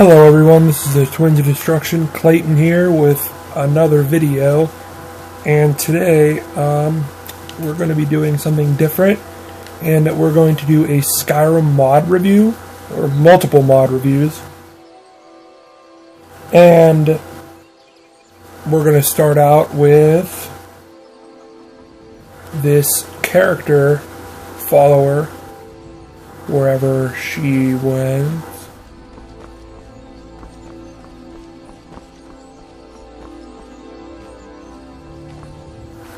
Hello everyone, this is the Twins of Destruction, Clayton here with another video, and today we're going to be doing something different, and we're going to do a Skyrim mod review, or multiple mod reviews, and we're going to start out with this character follower, wherever she went.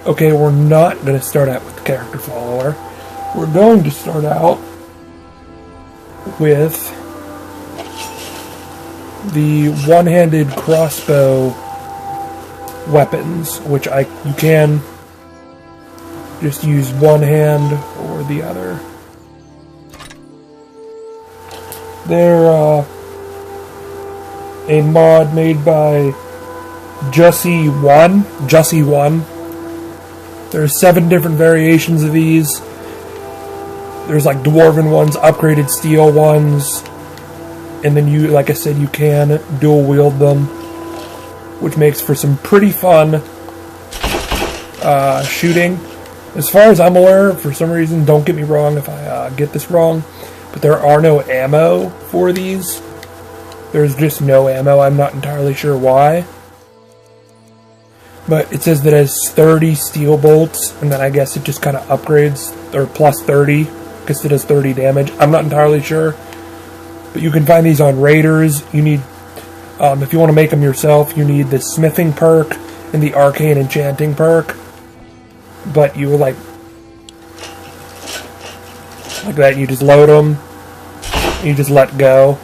Okay, we're not going to start out with the character follower. We're going to start out with the one-handed crossbow weapons, which you can just use one hand or the other. They're a mod made by Jussie1. There's 7 different variations of these. There's like dwarven ones, upgraded steel ones, and then you, like I said, you can dual wield them, which makes for some pretty fun shooting. As far as I'm aware, for some reason, don't get me wrong if I get this wrong, but there are no ammo for these. There's just no ammo. I'm not entirely sure why. But it says that it has 30 steel bolts, and then I guess it just kind of upgrades, or plus 30, because it does 30 damage. I'm not entirely sure. But you can find these on raiders. You need, if you want to make them yourself, you need the smithing perk and the arcane enchanting perk. But you like that, you just load them, and you just let go.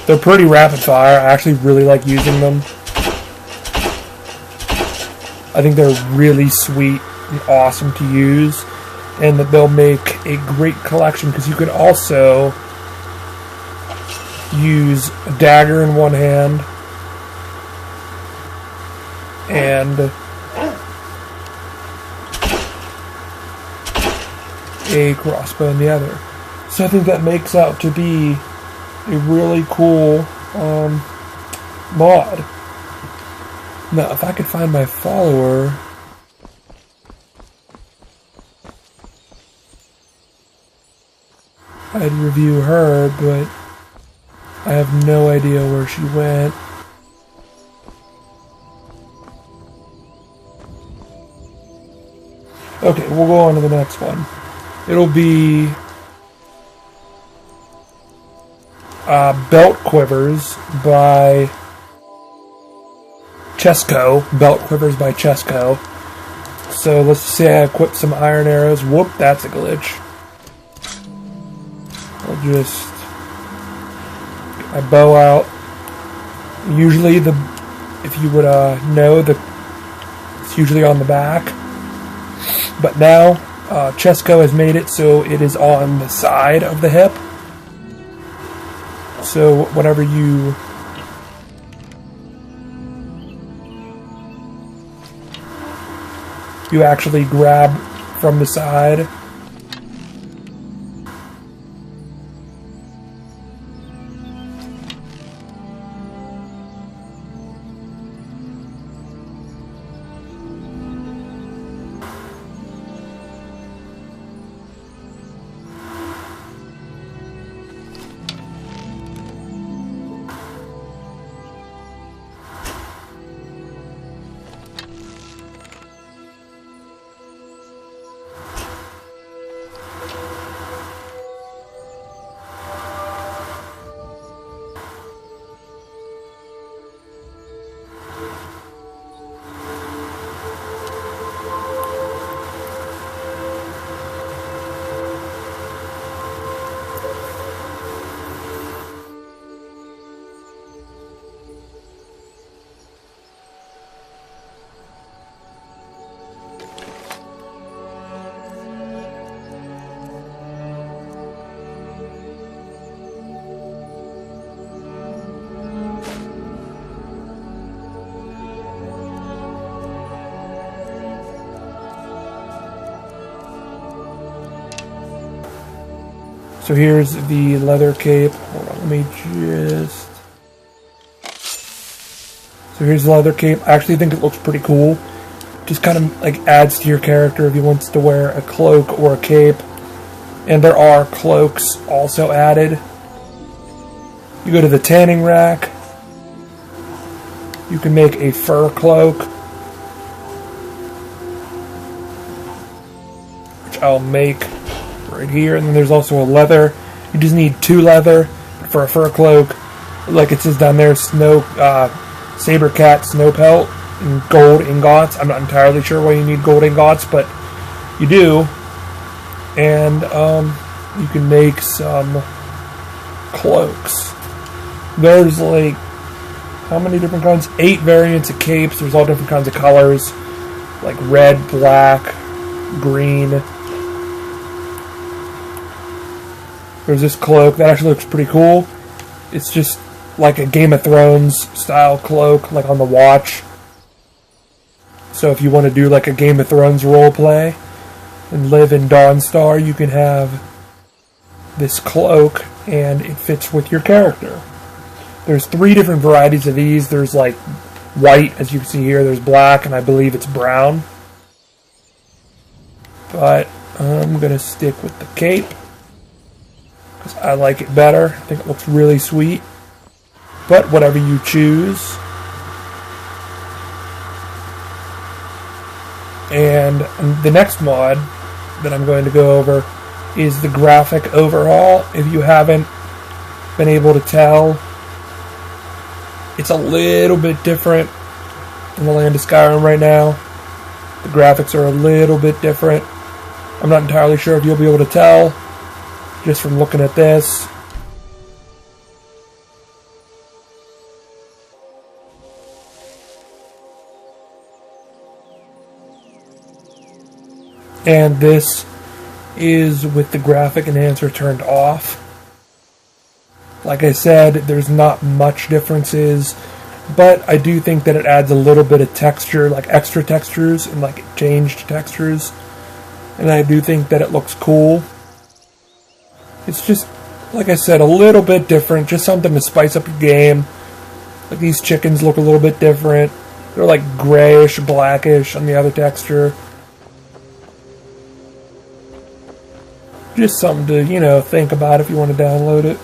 They're pretty rapid fire. I actually really like using them. I think they're really sweet and awesome to use, and that they'll make a great collection because you can also use a dagger in one hand and a crossbow in the other. So I think that makes out to be a really cool mod. Now, if I could find my follower, I'd review her, but I have no idea where she went. Okay, we'll go on to the next one. It'll be Belt Quivers by Chesko. Belt Quivers by Chesko. So let's say I equip some iron arrows. Whoop, that's a glitch. I'll just get my bow out. Usually if you would know, it's usually on the back. But now Chesko has made it so it is on the side of the hip. So whenever you actually grab from the side, So here's the leather cape. Hold on, let me just... So here's the leather cape. I actually think it looks pretty cool. Just kind of like adds to your character if he wants to wear a cloak or a cape. And there are cloaks also added. You go to the tanning rack. You can make a fur cloak, which I'll make right here. And then there's also a leather. You just need 2 leather for a fur cloak. Like it says down there, saber cat snow pelt and gold ingots. I'm not entirely sure why you need gold ingots, but you do. And you can make some cloaks. There's like, how many different kinds? 8 variants of capes. There's all different kinds of colors, like red, black, green. There's this cloak that actually looks pretty cool. It's just like a Game of Thrones style cloak, like on the watch. So if you want to do like a Game of Thrones roleplay and live in Dawnstar, you can have this cloak and it fits with your character. There's 3 different varieties of these. There's like white, as you can see here. There's black, and I believe it's brown. But I'm going to stick with the cape because I like it better. I think it looks really sweet. But whatever you choose. And the next mod that I'm going to go over is the graphic overhaul. If you haven't been able to tell, it's a little bit different in the land of Skyrim right now. The graphics are a little bit different. I'm not entirely sure if you'll be able to tell just from looking at this. And this is with the graphic enhancer turned off. Like I said, there's not much differences, but I do think that it adds a little bit of texture, like extra textures and like changed textures. And I do think that it looks cool. It's just, like I said, a little bit different, just something to spice up your game. Like these chickens look a little bit different. They're like grayish, blackish on the other texture. Just something to, you know, think about if you want to download it.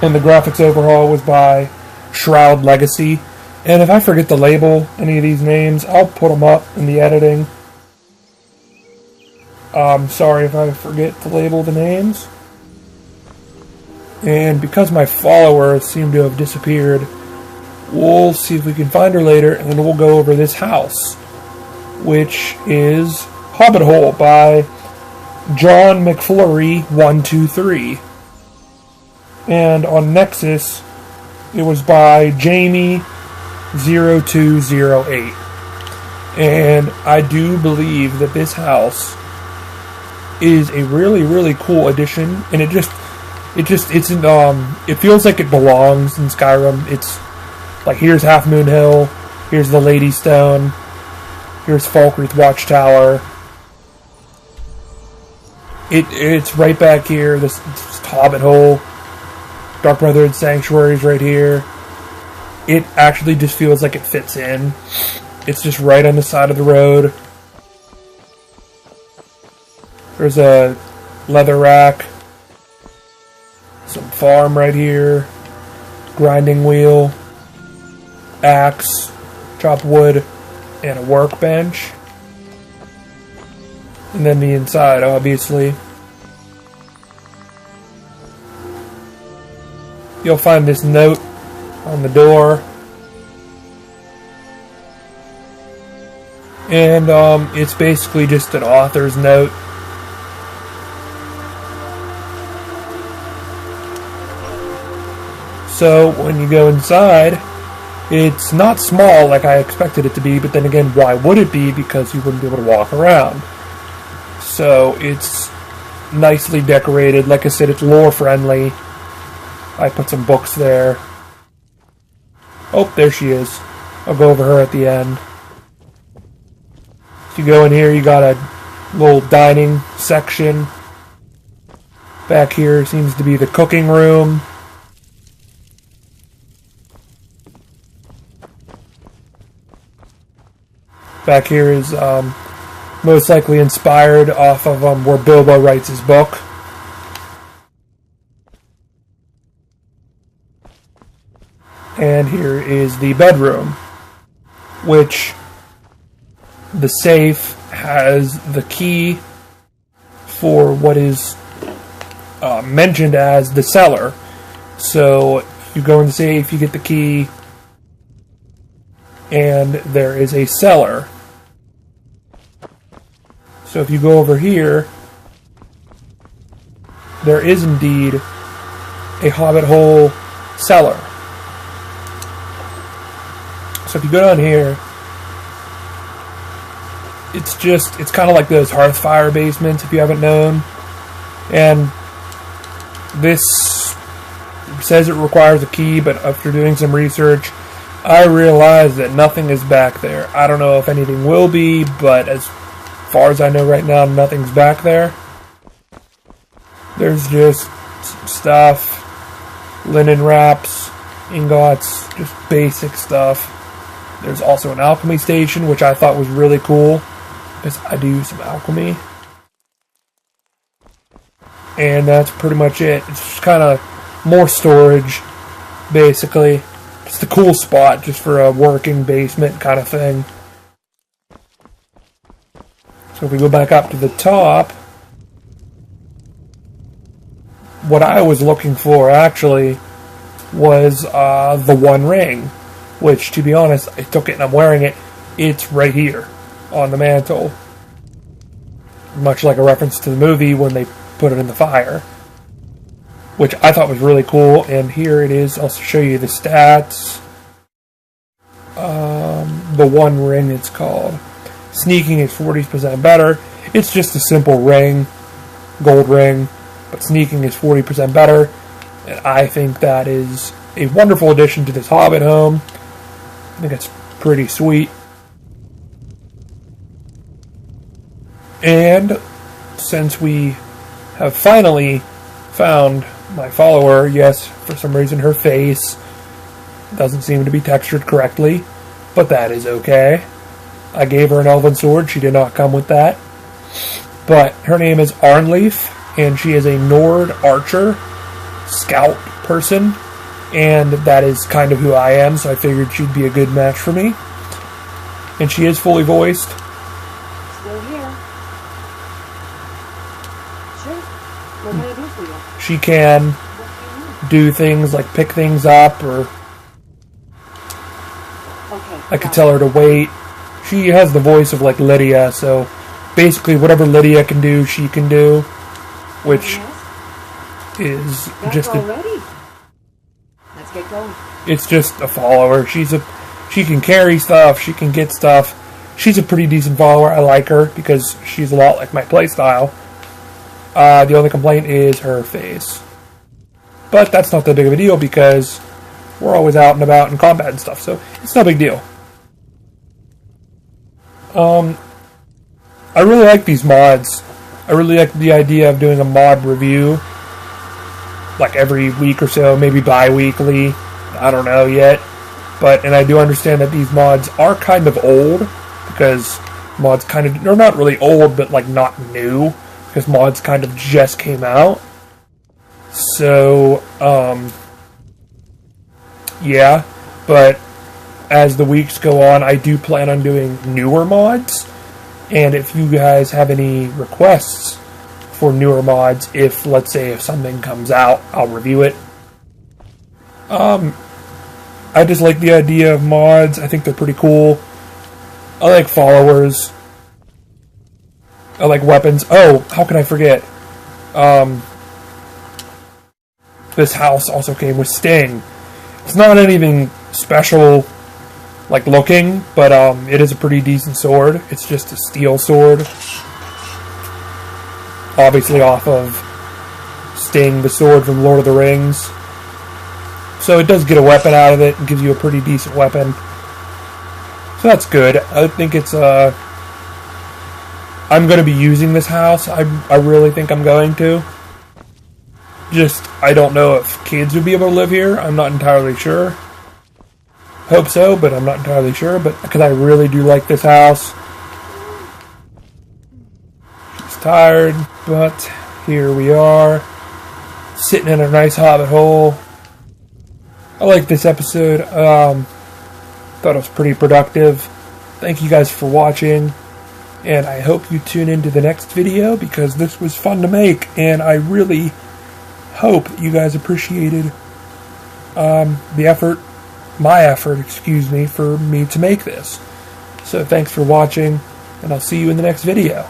And the graphics overhaul was by Shroud Legacy. And if I forget to label any of these names, I'll put them up in the editing. Sorry if I forget to label the names. And because my followers seem to have disappeared, we'll see if we can find her later, and then we'll go over this house, which is Hobbit Hole by John McFlurry 123. And on Nexus, it was by Jamie 0208. And I do believe that this house is a really, really cool addition, and it feels like it belongs in Skyrim. It's like, here's Half Moon Hill, here's the Lady Stone, here's Falkreath Watchtower. It's right back here. This Hobbit Hole, Dark Brotherhood Sanctuary is right here. It actually just feels like it fits in. It's just right on the side of the road. There's a leather rack, some farm right here, grinding wheel, axe, chopped wood, and a workbench. And then the inside, obviously. You'll find this note on the door. And it's basically just an author's note. So when you go inside, it's not small like I expected it to be, but then again, why would it be? Because you wouldn't be able to walk around. So it's nicely decorated. Like I said, it's lore friendly. I put some books there. Oh, there she is. I'll go over her at the end. If you go in here, you got a little dining section. Back here seems to be the cooking room. Back here is most likely inspired off of where Bilbo writes his book. And here is the bedroom, which the safe has the key for what is mentioned as the cellar. So you go in the safe, you get the key, and there is a cellar. So if you go over here, there is indeed a hobbit hole cellar. So if you go down here, it's kind of like those Hearthfire basements if you haven't known. And this says it requires a key, but after doing some research, I realized that nothing is back there. I don't know if anything will be, but as far as I know right now, nothing's back there. There's just stuff, linen wraps, ingots, just basic stuff. There's also an alchemy station, which I thought was really cool, because I do some alchemy. And that's pretty much it. It's just kind of more storage, basically. It's the cool spot, just for a working basement kind of thing. So if we go back up to the top, what I was looking for, actually, was the One Ring. Which, to be honest, I took it and I'm wearing it. It's right here on the mantle. Much like a reference to the movie when they put it in the fire. Which I thought was really cool. And here it is. I'll show you the stats. The One Ring, it's called. Sneaking is 40% better. It's just a simple ring. Gold ring. But sneaking is 40% better. And I think that is a wonderful addition to this Hobbit home. I think it's pretty sweet. And since we have finally found my follower, yes, for some reason her face doesn't seem to be textured correctly, but that is okay. I gave her an elven sword. She did not come with that. But her name is Arnleif, and she is a Nord archer, scout person. And that is kind of who I am, so I figured she'd be a good match for me. And she is fully voiced. Still here. Sure. What can I do for you? She can do things like pick things up, or Okay. I could tell her to wait. She has the voice of like Lydia, so basically whatever Lydia can do, she can do. Which is That's just already. Let's get going. It's just a follower. She can carry stuff. She can get stuff. She's a pretty decent follower. I like her because she's a lot like my playstyle. The only complaint is her face. But that's not that big of a deal because we're always out and about in combat and stuff, so it's no big deal. I really like these mods. I really like the idea of doing a mod review. Like every week or so, maybe bi-weekly. I don't know yet. And I do understand that these mods are kind of old. Because mods they're not really old, but like not new. Because mods kind of just came out. So, yeah. But as the weeks go on, I do plan on doing newer mods. And if you guys have any requests for newer mods, let's say if something comes out, I'll review it. I just like the idea of mods. I think they're pretty cool. I like followers. I like weapons. Oh, how can I forget? This house also came with Sting. It's not anything special, like looking, but it is a pretty decent sword. It's just a steel sword. Obviously off of Sting, the sword from Lord of the Rings. So it does get a weapon out of it and gives you a pretty decent weapon. So that's good. I think it's I'm going to be using this house. I really think I'm going to. Just, I don't know if kids would be able to live here. I'm not entirely sure. Hope so, but I'm not entirely sure. But because I really do like this house. She's tired, but here we are. Sitting in a nice hobbit hole. I like this episode. Thought it was pretty productive. Thank you guys for watching. And I hope you tune into the next video because this was fun to make. And I really hope you guys appreciated the effort, my effort, excuse me, for me to make this. So thanks for watching, and I'll see you in the next video.